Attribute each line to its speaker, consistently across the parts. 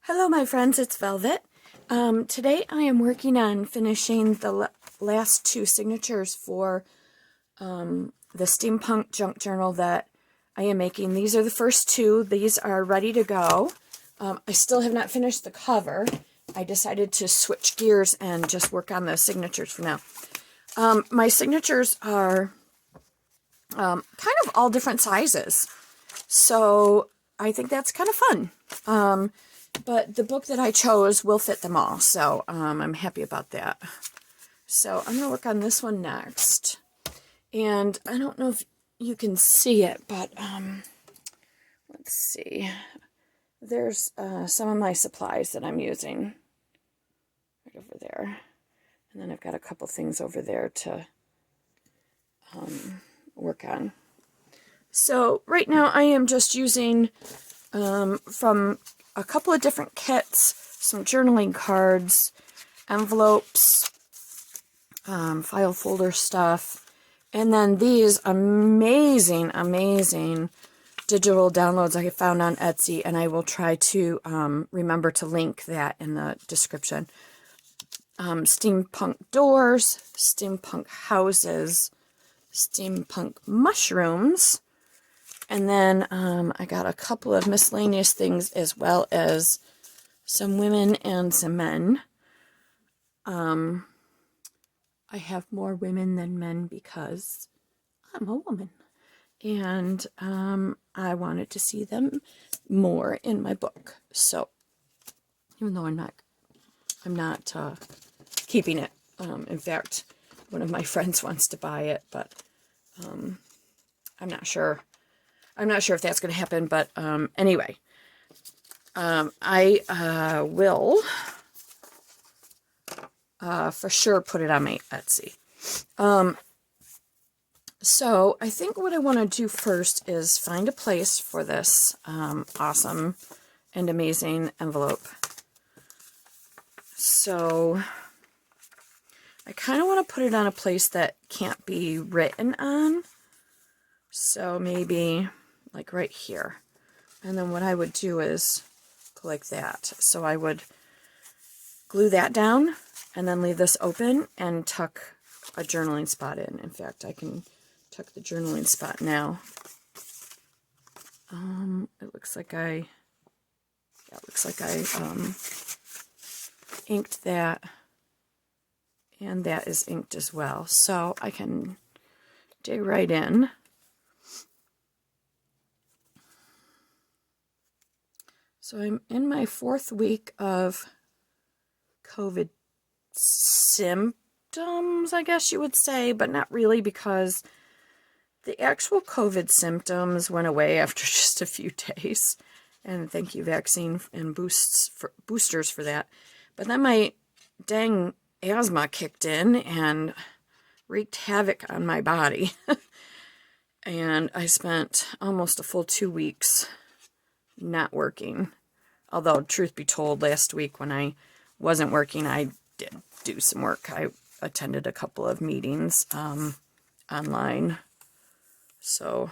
Speaker 1: Hello, my friends, it's Velvet. Today I am working on finishing the last two signatures for the Steampunk junk journal that I am making. These are the first two. These are ready to go. I still have not finished the cover. I decided to switch gears and just work on the signatures for now. My signatures are kind of all different sizes, so I think that's kind of fun. But the book that I chose will fit them all, so I'm happy about that. So I'm going to work on this one next. And I don't know if you can see it, but let's see. There's some of my supplies that I'm using right over there. And then I've got a couple things over there to work on. So right now I am just using from a couple of different kits, some journaling cards, envelopes, file folder stuff, and then these amazing digital downloads I found on Etsy, and I will try to remember to link that in the description. Steampunk doors, steampunk houses, steampunk mushrooms, and then I got a couple of miscellaneous things as well as some women and some men. I have more women than men because I'm a woman. And I wanted to see them more in my book. So even though I'm not keeping it. In fact, one of my friends wants to buy it, but I'm not sure. I'm not sure if that's going to happen, but anyway, I will for sure put it on my Etsy. So I think what I want to do first is find a place for this awesome and amazing envelope. So I kind of want to put it on a place that can't be written on. So maybe like right here. And then what I would do is go like that. So I would glue that down and then leave this open and tuck a journaling spot in. In fact, I can tuck the journaling spot now. It looks like I inked that, and that is inked as well. So I can dig right in. So I'm in my 4th week of COVID symptoms, I guess you would say, but not really, because the actual COVID symptoms went away after just a few days. And thank you, vaccine and boosters for that. But then my dang asthma kicked in and wreaked havoc on my body. And I spent almost a full 2 weeks not working. Although, truth be told, last week when I wasn't working, I did do some work. I attended a couple of meetings online. So,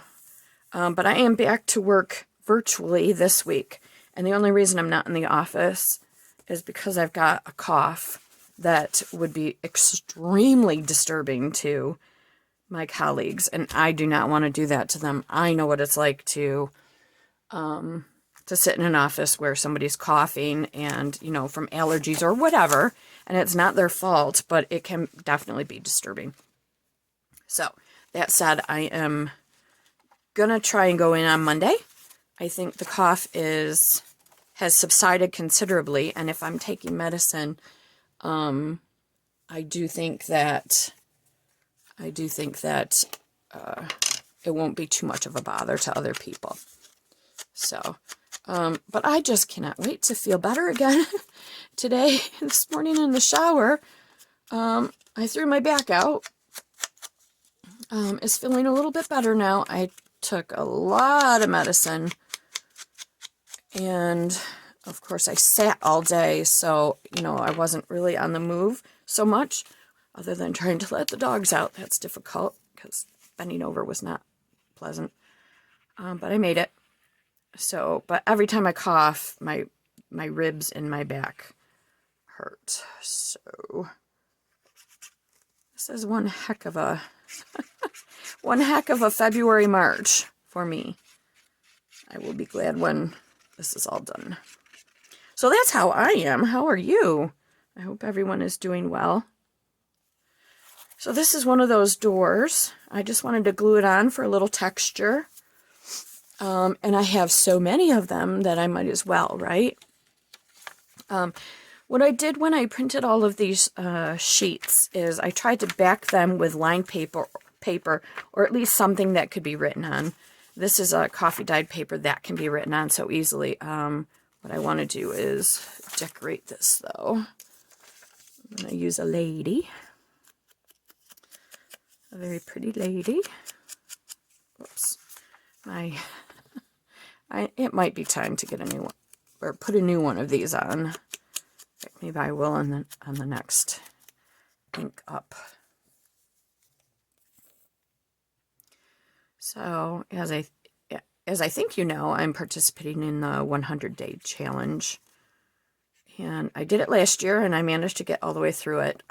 Speaker 1: but I am back to work virtually this week. And the only reason I'm not in the office is because I've got a cough that would be extremely disturbing to my colleagues. And I do not want to do that to them. I know what it's like to sit in an office where somebody's coughing and, you know, from allergies or whatever, and it's not their fault, but it can definitely be disturbing. So, that said, I am going to try and go in on Monday. I think the cough has subsided considerably, and if I'm taking medicine, I do think that it won't be too much of a bother to other people. So, but I just cannot wait to feel better again. Today, this morning in the shower, I threw my back out. It's feeling a little bit better now. I took a lot of medicine, and of course I sat all day, so, you know, I wasn't really on the move so much, other than trying to let the dogs out. That's difficult, because bending over was not pleasant, but I made it. So, but every time I cough, my my ribs and my back hurt. So this is one heck of a February, March for me. I will be glad when this is all done. So that's how I am. How are you? I hope everyone is doing well. So this is one of those doors. I just wanted to glue it on for a little texture. And I have so many of them that I might as well, right? What I did when I printed all of these sheets is I tried to back them with lined paper, or at least something that could be written on. This is a coffee dyed paper that can be written on so easily. What I want to do is decorate this, though. I'm going to use a lady. A very pretty lady. Whoops. It might be time to get a new one, or put a new one of these on. Maybe I will on the next ink up. So, as I think you know, I'm participating in the 100-day challenge. And I did it last year, and I managed to get all the way through it.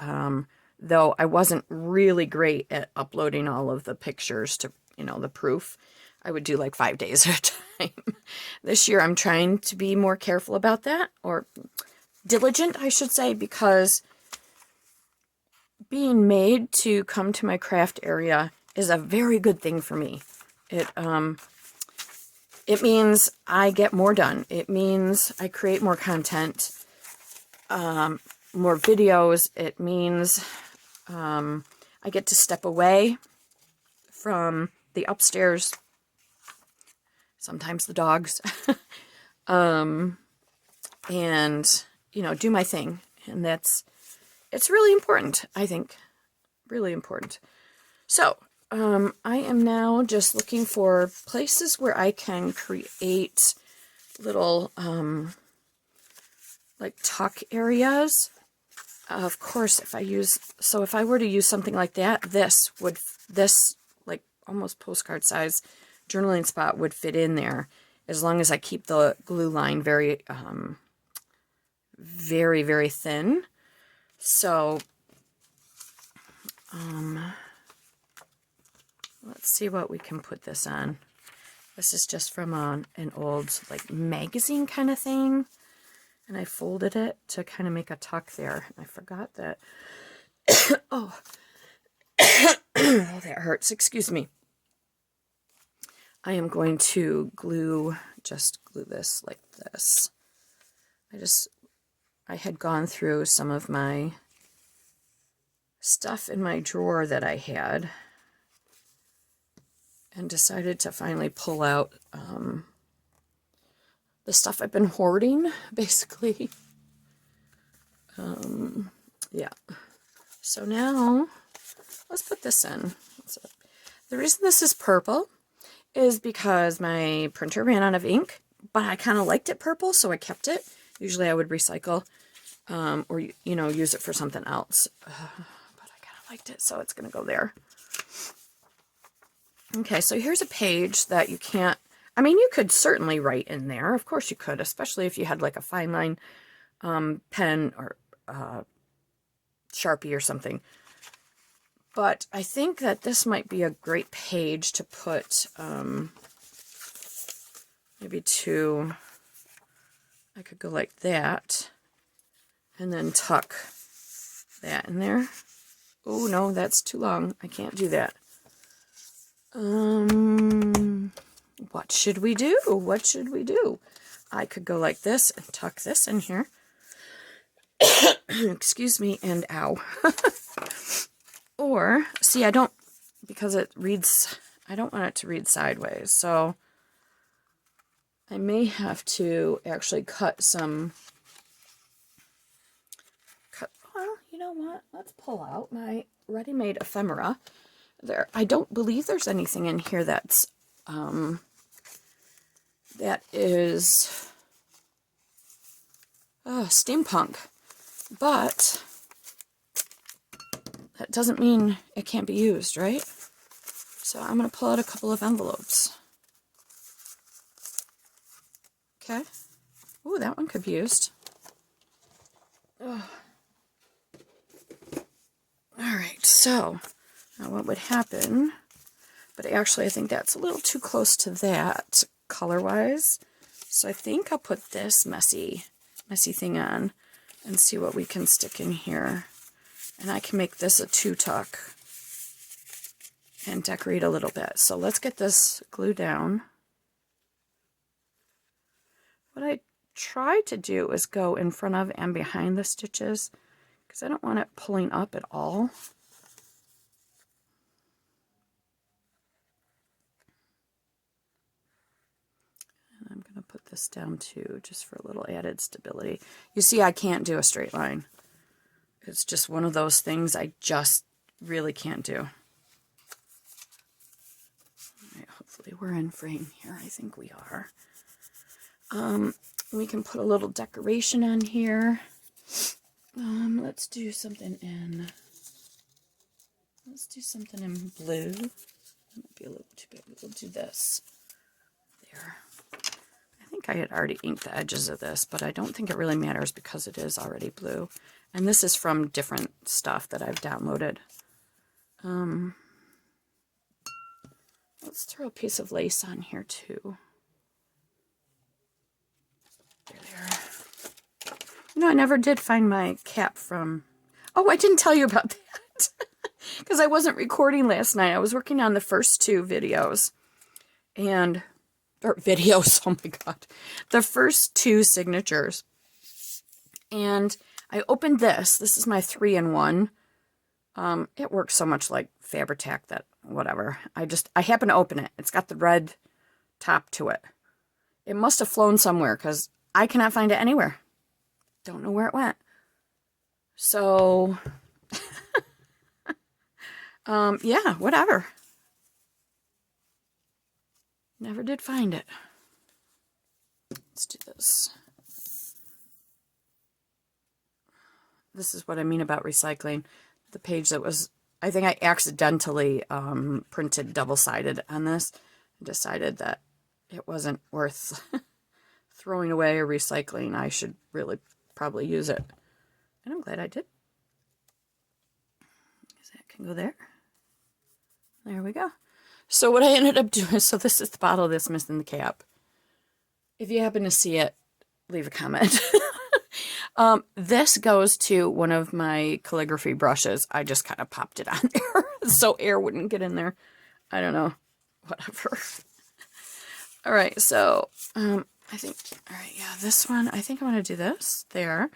Speaker 1: Though I wasn't really great at uploading all of the pictures to, the proof. I would do like 5 days at a time. This year I'm trying to be more careful about that, or diligent, I should say, because being made to come to my craft area is a very good thing for me. It means I get more done. It means I create more content, more videos. It means I get to step away from the upstairs, sometimes the dogs, and, do my thing. And it's really important, I think. Really important. So, I am now just looking for places where I can create little, like tuck areas. Of course, if I were to use something like that, this like almost postcard size journaling spot would fit in there, as long as I keep the glue line very, very, very thin. So, let's see what we can put this on. This is just from an old, like, magazine kind of thing. And I folded it to kind of make a tuck there. I forgot that. Oh. Oh, that hurts. Excuse me. I am going to glue this like this. I had gone through some of my stuff in my drawer that I had, and decided to finally pull out the stuff I've been hoarding, basically. Yeah. So now, let's put this in. The reason this is purple is because my printer ran out of ink, but I kind of liked it purple, so I kept it. Usually I would recycle, or, use it for something else. But I kind of liked it, so it's going to go there. Okay, so here's a page that you can't, you could certainly write in there. Of course you could, especially if you had like a fine line pen or Sharpie or something. But I think that this might be a great page to put, maybe I could go like that, and then tuck that in there. Oh, no, that's too long. I can't do that. What should we do? What should we do? I could go like this and tuck this in here. Excuse me, and ow. Or, see, I don't want it to read sideways, so I may have to actually well, you know what? Let's pull out my ready-made ephemera. I don't believe there's anything in here that is steampunk, but that doesn't mean it can't be used, right? So I'm going to pull out a couple of envelopes. Okay, Ooh, that one could be used. Oh. All right, so now what would happen, but actually I think that's a little too close to that color-wise. So I think I'll put this messy thing on and see what we can stick in here. And I can make this a two-tuck and decorate a little bit. So let's get this glued down. What I try to do is go in front of and behind the stitches because I don't want it pulling up at all. And I'm going to put this down too, just for a little added stability. You see, I can't do a straight line. It's just one of those things I just really can't do. All right, hopefully we're in frame here. I think we are. We can put a little decoration on here. Let's do something in blue. That might be a little too big. We'll do this. There. I think I had already inked the edges of this, but I don't think it really matters because it is already blue. And this is from different stuff that I've downloaded. Let's throw a piece of lace on here too. There. You know, I never did find my cap from... Oh, I didn't tell you about that. Because I wasn't recording last night. I was working on the first two videos. Or videos, oh my god. The first two signatures. And I opened this. This is my 3-in-1. It works so much like Fabri-Tac that whatever. I happen to open it. It's got the red top to it. It must have flown somewhere because I cannot find it anywhere. Don't know where it went. So, yeah, whatever. Never did find it. Let's do this. This is what I mean about recycling. The page that was, I think I accidentally printed double-sided on this. I decided that it wasn't worth throwing away or recycling. I should really probably use it. And I'm glad I did. That can go there. There we go. So what I ended up doing, so this is the bottle that's missing the cap. If you happen to see it, leave a comment. This goes to one of my calligraphy brushes. I just kind of popped it on there so air wouldn't get in there. I don't know. Whatever. All right, so I think, all right, yeah, this one, I think I'm going to do this there.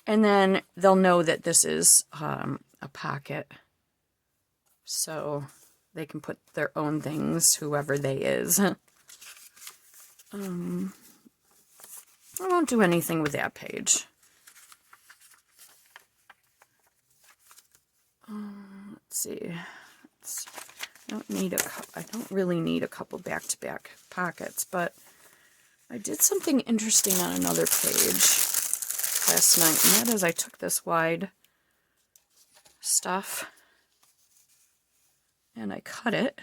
Speaker 1: And then they'll know that this is a pocket. So they can put their own things, whoever they is. I won't do anything with that page. Let's see. I don't really need a couple back-to-back pockets, but I did something interesting on another page last night, and that is I took this wide stuff and I cut it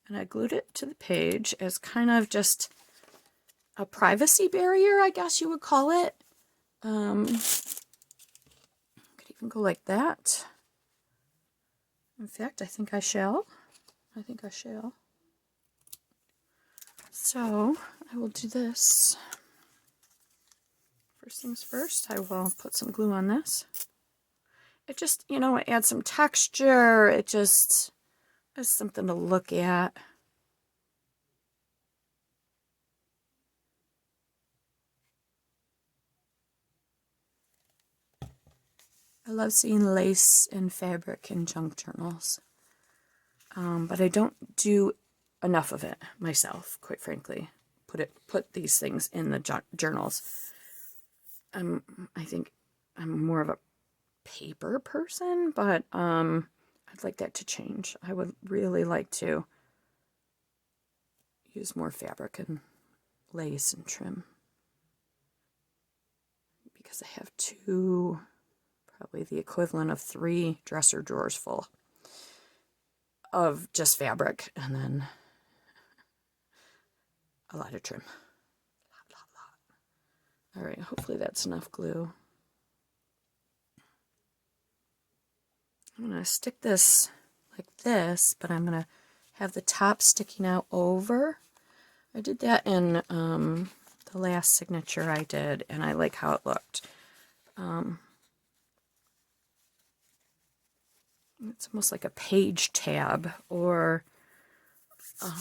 Speaker 1: and I glued it to the page as kind of just a privacy barrier, I guess you would call it. Could even go like that. In fact, I think I shall. So, I will do this. First things first, I will put some glue on this. It just, you know, it adds some texture. It just is something to look at. I love seeing lace and fabric in junk journals. But I don't do enough of it myself, quite frankly. Put these things in the journals. I think I'm more of a paper person, but I'd like that to change. I would really like to use more fabric and lace and trim. Because I have probably the equivalent of 3 dresser drawers full of just fabric, and then a lot of trim. All right, hopefully that's enough glue. I'm going to stick this like this, but I'm going to have the top sticking out over. I did that in the last signature I did, and I like how it looked. It's almost like a page tab, or I'll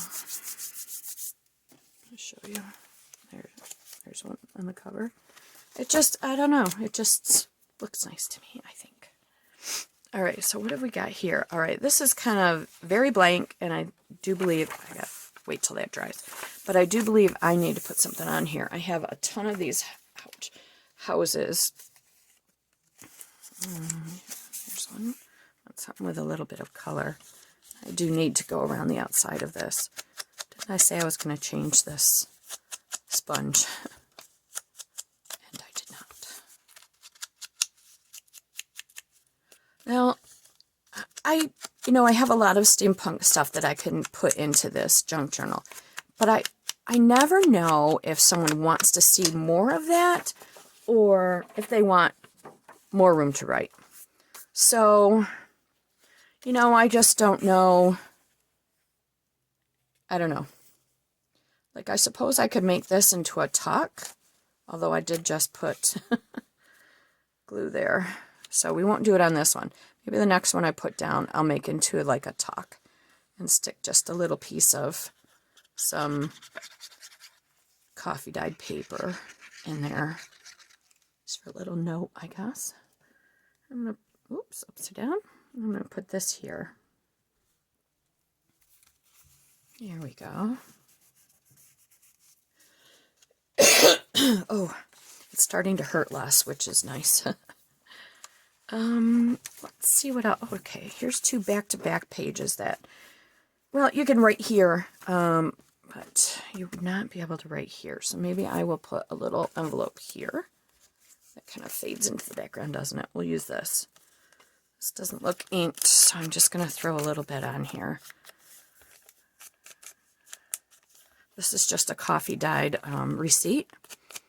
Speaker 1: show you. There's one on the cover. It just, I don't know, it just looks nice to me, I think. All right, so what have we got here? All right, this is kind of very blank, and I do believe, I got to wait till that dries, but I do believe I need to put something on here. I have a ton of these houses. Here's one. That's something with a little bit of color. I do need to go around the outside of this. Didn't I say I was going to change this sponge? And I did not. Now, I have a lot of steampunk stuff that I can put into this junk journal, but I never know if someone wants to see more of that or if they want more room to write. So, I just don't know. I don't know. Like, I suppose I could make this into a tuck, although I did just put glue there. So we won't do it on this one. Maybe the next one I put down, I'll make into like a tuck and stick just a little piece of some coffee dyed paper in there. Just for a little note, I guess. I'm going to, oops, upside down. I'm going to put this here. Here we go. Oh, it's starting to hurt less, which is nice. Let's see what else. Okay, here's 2 back-to-back pages that, well, you can write here, but you would not be able to write here. So maybe I will put a little envelope here. That kind of fades into the background, doesn't it? We'll use this. This doesn't look inked, so I'm just going to throw a little bit on here. This is just a coffee dyed receipt.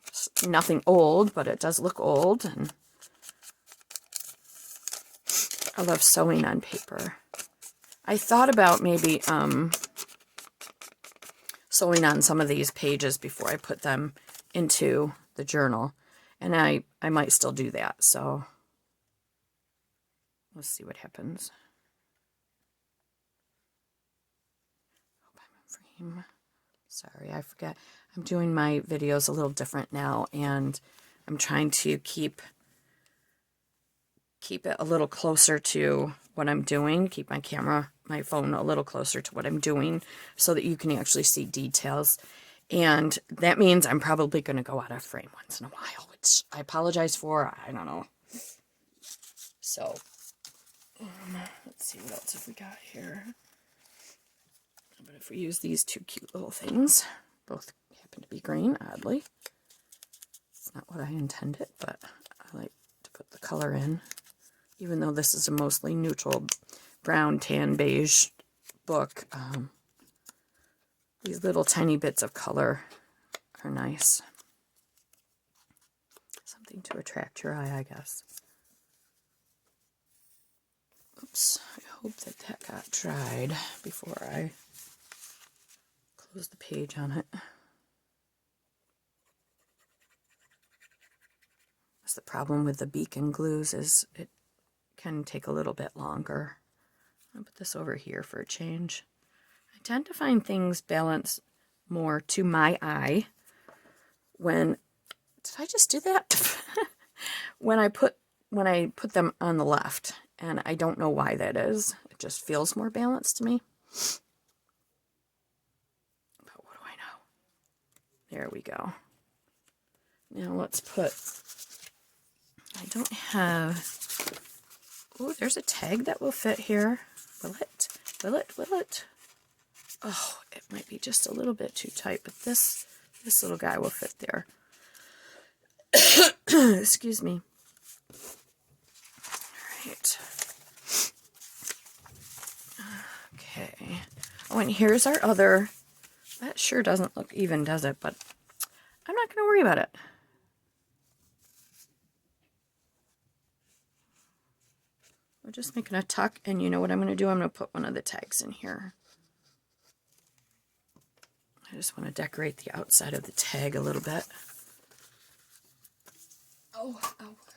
Speaker 1: It's nothing old, but it does look old. And I love sewing on paper. I thought about maybe sewing on some of these pages before I put them into the journal. And I might still do that, so let's see what happens. Hope I'm in frame. Sorry, I forgot. I'm doing my videos a little different now, and I'm trying to keep it a little closer to what I'm doing, keep my phone a little closer to what I'm doing so that you can actually see details. And that means I'm probably going to go out of frame once in a while, which I apologize for. I don't know. So, let's see what else have we got here. But if we use these 2 cute little things, both happen to be green, oddly. It's not what I intended, but I like to put the color in. Even though this is a mostly neutral brown, tan, beige book, these little tiny bits of color are nice. Something to attract your eye, I guess. Oops, I hope that got dried before I close the page on it. That's the problem with the beacon glues, is it can take a little bit longer. I'll put this over here for a change. I tend to find things balance more to my eye when, did I just do that? when I put them on the left, and I don't know why that is. It just feels more balanced to me. But what do I know? There we go. Now let's put, I don't have, oh, there's a tag that will fit here. Will it? Will it? Will it? Oh, it might be just a little bit too tight, but this little guy will fit there. Excuse me. All right. Okay. Oh, and here's our other. That sure doesn't look even, does it? But I'm not going to worry about it. We're just making a tuck, and you know what I'm going to do? I'm going to put one of the tags in here. I just want to decorate the outside of the tag a little bit. Oh,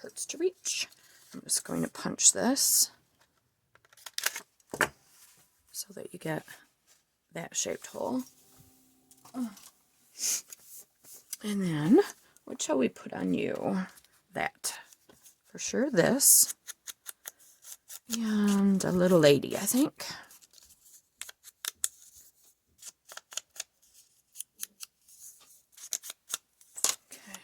Speaker 1: hurts to reach. I'm just going to punch this so that you get that shaped hole. And then, what shall we put on you? That. For sure this. And a little lady, I think. Okay.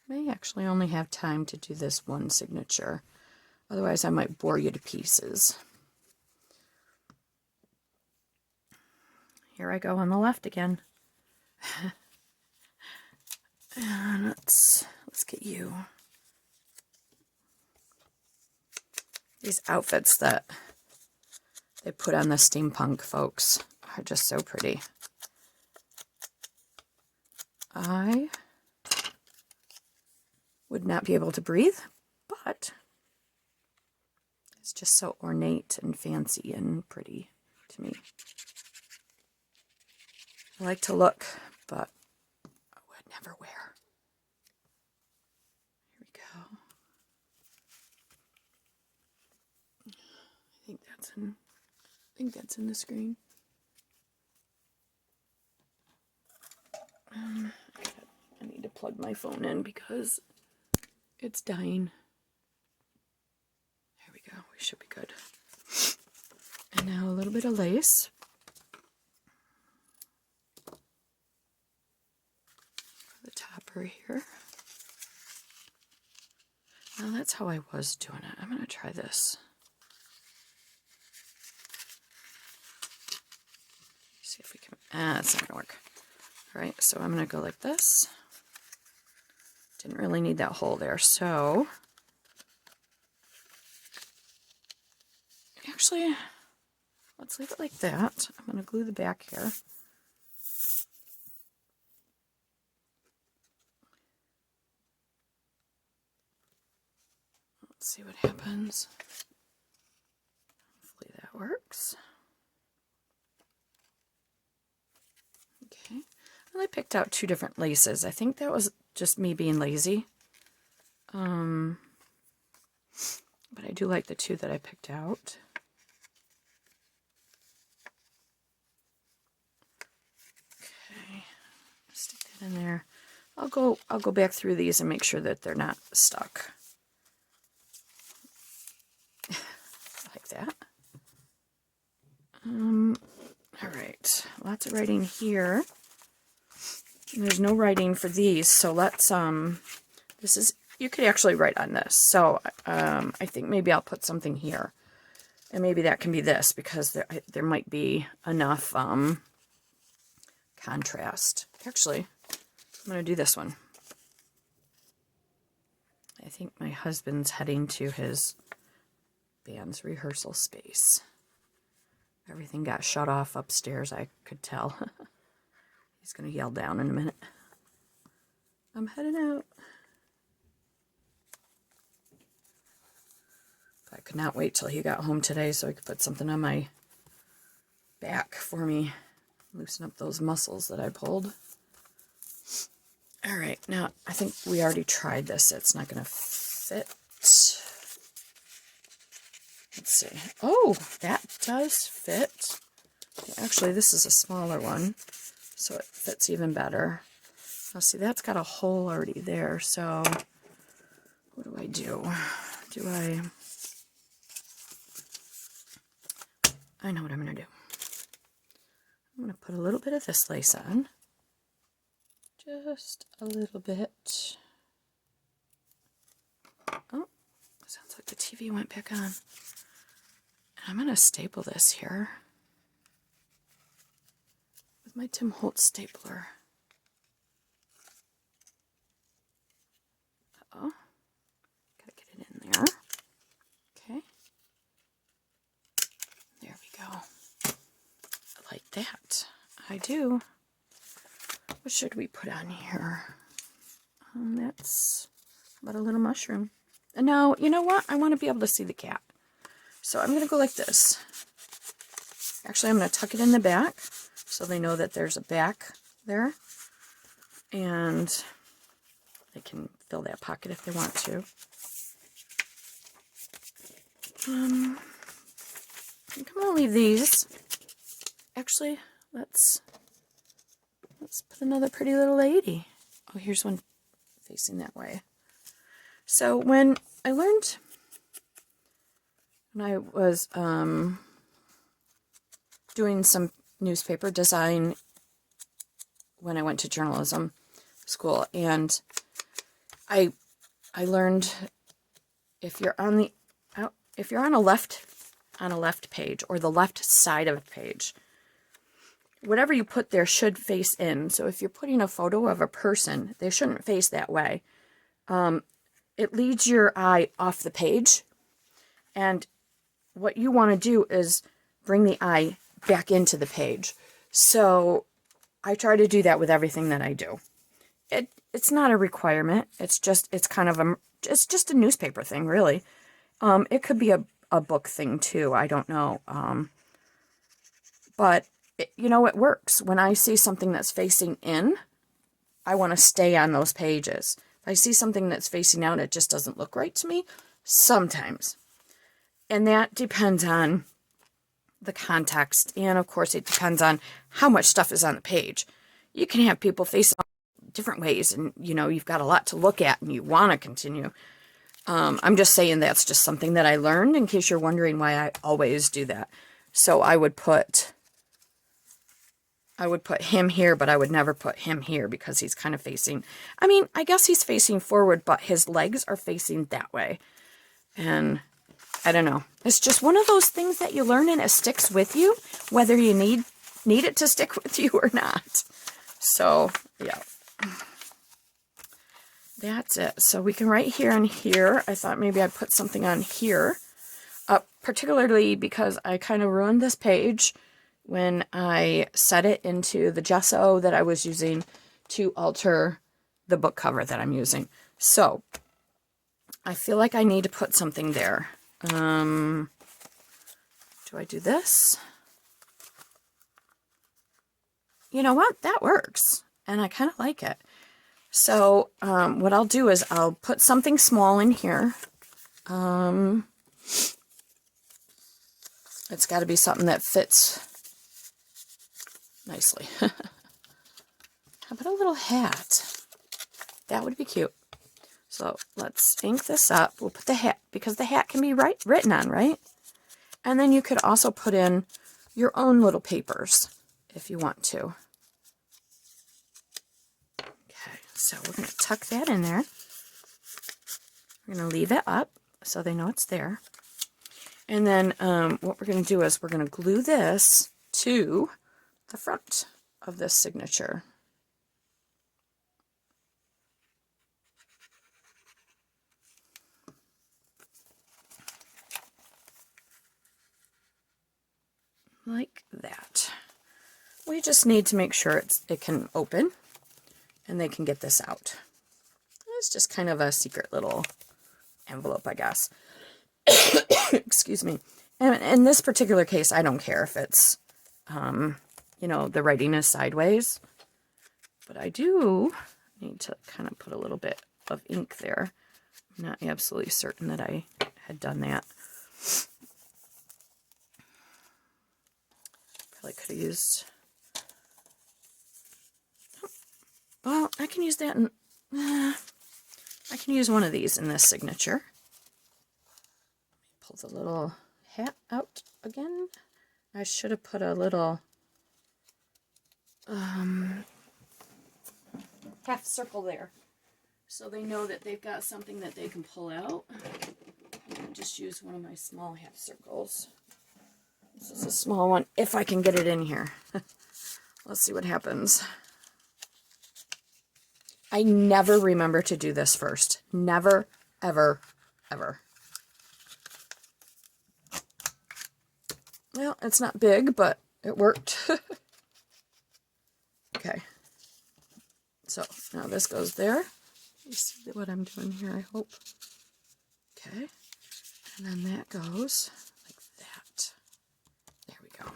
Speaker 1: May actually only have time to do this one signature. Otherwise, I might bore you to pieces. Here I go on the left again. And let's get you. These outfits that they put on the steampunk folks are just so pretty. I would not be able to breathe, but it's just so ornate and fancy and pretty to me. I like to look, but I would never wear. Here we go. I think that's in the screen. I need to plug my phone in because it's dying. There we go. We should be good. And now a little bit of lace. The topper here. Well, that's how I was doing it. I'm going to try this. See if we can. It's not going to work. All right, so I'm going to go like this. Didn't really need that hole there, so actually, let's leave it like that. I'm going to glue the back here. Let's see what happens. Hopefully that works. Okay. I only picked out 2 different laces. I think that was just me being lazy. But I do like the 2 that I picked out. Okay. Stick that in there. I'll go back through these and make sure that they're not stuck. Like that. All right. Lots of writing here. There's no writing for these, so let's, this is, you could actually write on this. So, I think maybe I'll put something here. And maybe that can be this, because there might be enough, contrast. Actually, I'm going to do this one. I think my husband's heading to his band's rehearsal space. Everything got shut off upstairs, I could tell. He's going to yell down in a minute. I'm heading out. I could not wait till he got home today so I could put something on my back for me. Loosen up those muscles that I pulled. All right, now I think we already tried this. It's not going to fit. Let's see. Oh, that does fit. Actually, this is a smaller one, so it fits even better. Now, see, that's got a hole already there, so what do I do? I know what I'm going to do. I'm going to put a little bit of this lace on. Just a little bit. Oh, sounds like the TV went back on. And I'm going to staple this here with my Tim Holtz stapler. Uh-oh. Gotta get it in there. Okay. There we go. Like that. I do. What should we put on here? That's about a little mushroom. And now, you know what? I want to be able to see the cat. So I'm going to go like this. Actually, I'm going to tuck it in the back so they know that there's a back there. And they can fill that pocket if they want to. I'm going to leave these. Actually, let's put another pretty little lady. Oh, here's one facing that way. So when I learned, when I was doing some newspaper design when I went to journalism school, and I learned if you're on a left page or the left side of a page, whatever you put there should face in. So if you're putting a photo of a person, they shouldn't face that way. It leads your eye off the page, and what you want to do is bring the eye back into the page. So I try to do that with everything that I do. It's not a requirement. It's just a newspaper thing, really. It could be a book thing too. I don't know. But you know, it works. When I see something that's facing in, I want to stay on those pages. If I see something that's facing out, it just doesn't look right to me sometimes. And that depends on the context. And of course, it depends on how much stuff is on the page. You can have people face different ways, and you know, you've got a lot to look at and you want to continue. I'm just saying that's just something that I learned, in case you're wondering why I always do that. So I would put him here, but I would never put him here because he's kind of facing, I mean, I guess he's facing forward, but his legs are facing that way. And I don't know. It's just one of those things that you learn and it sticks with you, whether you need it to stick with you or not. So, yeah. That's it. So we can write here and here. I thought maybe I'd put something on here, particularly because I kind of ruined this page when I set it into the gesso that I was using to alter the book cover that I'm using. So I feel like I need to put something there. Do I do this? You know what? That works. And I kind of like it. So what I'll do is I'll put something small in here. It's got to be something that fits nicely. How about a little hat? That would be cute. So let's ink this up. We'll put the hat, because the hat can be written on, right? And then you could also put in your own little papers if you want to. Okay, so we're going to tuck that in there. We're going to leave it up so they know it's there. And then what we're going to do is we're going to glue this to the front of this signature. Like that. We just need to make sure it can open and they can get this out. It's just kind of a secret little envelope, I guess. Excuse me. And in this particular case, I don't care if it's, you know, the writing is sideways. But I do need to kind of put a little bit of ink there. I'm not absolutely certain that I had done that. Probably could have used... Well, I can use that in... I can use one of these in this signature. Pull the little hat out again. I should have put a little half circle there, so they know that they've got something that they can pull out. I'll just use one of my small half circles. This is a small one, if I can get it in here. Let's see what happens. I never remember to do this first. Never, ever, ever. Well, it's not big, but it worked. Okay. So, now this goes there. You see what I'm doing here, I hope. Okay. And then that goes like that. There we go.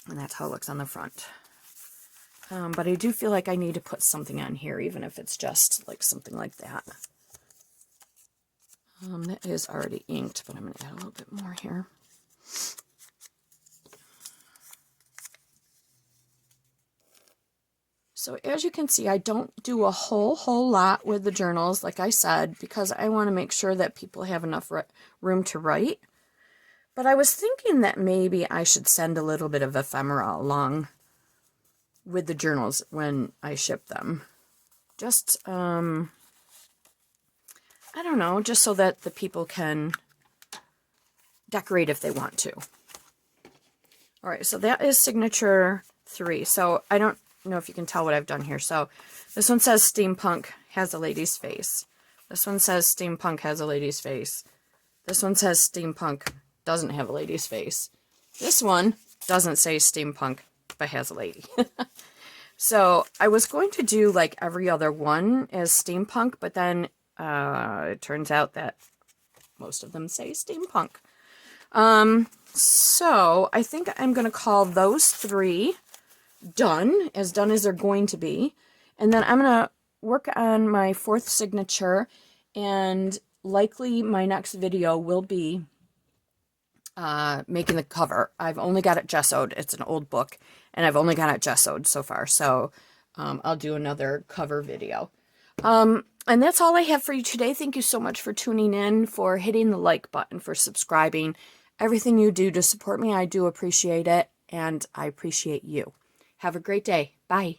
Speaker 1: And that's how it looks on the front. But I do feel like I need to put something on here, even if it's just like something like that. That is already inked, but I'm going to add a little bit more here. So as you can see, I don't do a whole lot with the journals, like I said, because I want to make sure that people have enough room to write. But I was thinking that maybe I should send a little bit of ephemera along with the journals when I ship them. Just, I don't know, just so that the people can decorate if they want to. All right, so that is signature 3. So I don't know if you can tell what I've done here. So this one says Steampunk has a lady's face. This one says Steampunk has a lady's face. This one says Steampunk doesn't have a lady's face. This one doesn't say Steampunk, but has a lady. So I was going to do like every other one as Steampunk, but then it turns out that most of them say Steampunk. So I think I'm going to call those 3 done as they're going to be. And then I'm going to work on my 4th signature, and likely my next video will be making the cover. I've only got it gessoed. It's an old book, and I've only got it gessoed so far. So I'll do another cover video. And that's all I have for you today. Thank you so much for tuning in, for hitting the like button, for subscribing. Everything you do to support me, I do appreciate it, and I appreciate you. Have a great day. Bye.